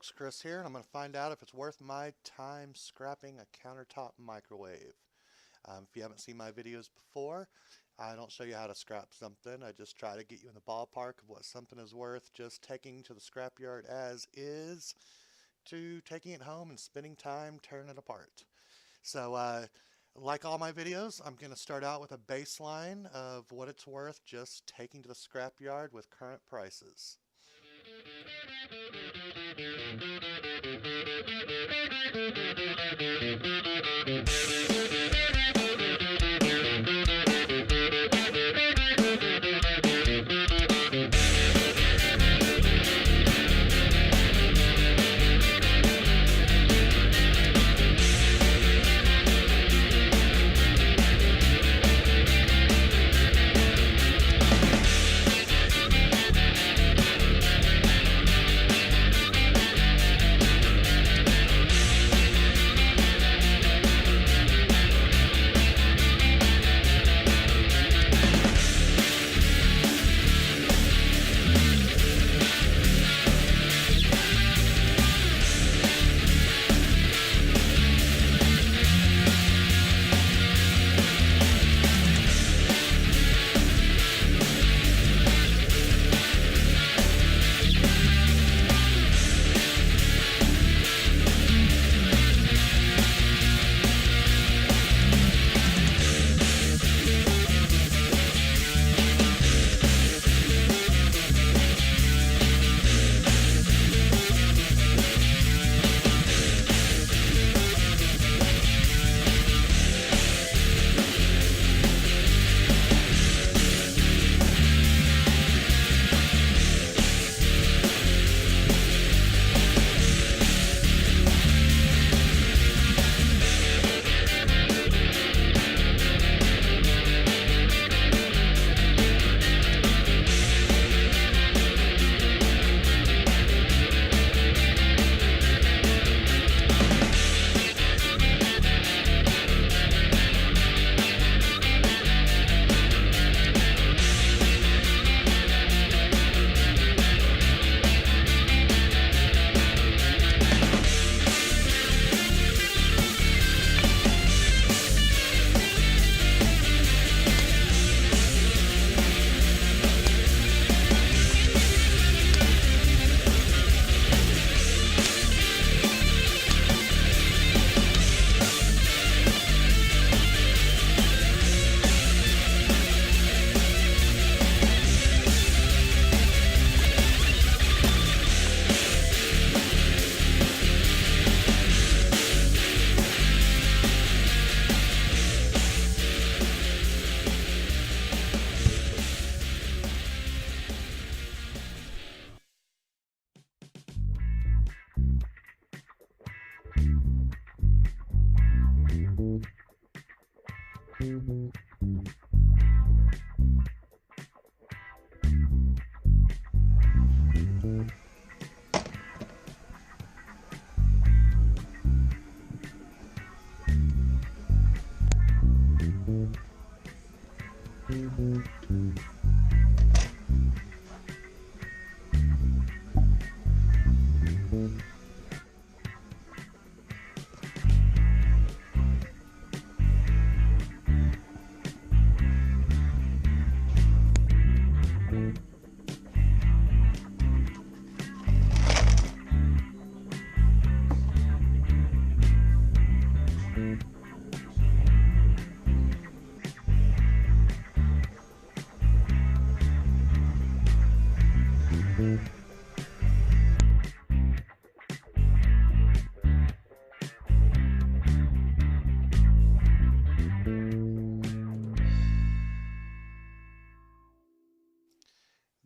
folks, Chris here, and I'm going to find out if it's worth my time scrapping a countertop microwave. If you haven't seen my videos before, I don't show you how to scrap something. I just try to get you in the ballpark of what something is worth just taking to the scrapyard as is to taking it home and spending time tearing it apart. So, like all my videos, I'm going to start out with a baseline of what it's worth just taking to the scrapyard with current prices.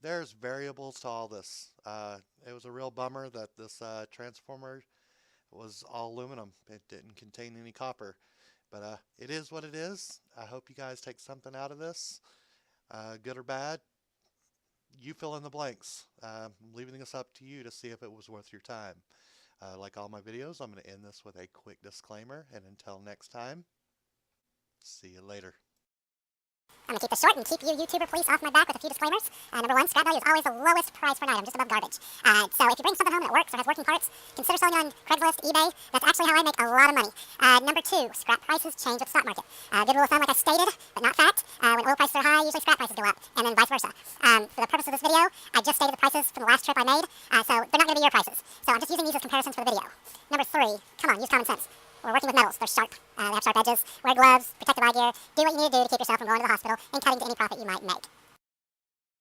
There's variables to all this. It was a real bummer that this transformer was all aluminum. It didn't contain any copper. But it is what it is. I hope you guys take something out of this, good or bad. You fill in the blanks. I'm leaving this up to you to see if it was worth your time. Like all my videos, I'm going to end this with a quick disclaimer. And until next time, see you later. I'm going to keep this short and keep you YouTuber police off my back with a few disclaimers. Number one, scrap value is always the lowest price for an item, just above garbage. So if you bring something home that works or has working parts, consider selling it on Craigslist, eBay. That's actually how I make a lot of money. Number two, scrap prices change with the stock market. Good rule of thumb, like I stated, but not fact. When oil prices are high, usually scrap prices go up, and then vice versa. For the purpose of this video, I just stated the prices from the last trip I made, so they're not going to be your prices. So I'm just using these as comparisons for the video. Number three, come on, use common sense. We're working with metals. They're sharp. They have sharp edges. Wear gloves, protective eye gear. Do what you need to do to keep yourself from going to the hospital and cutting to any profit you might make.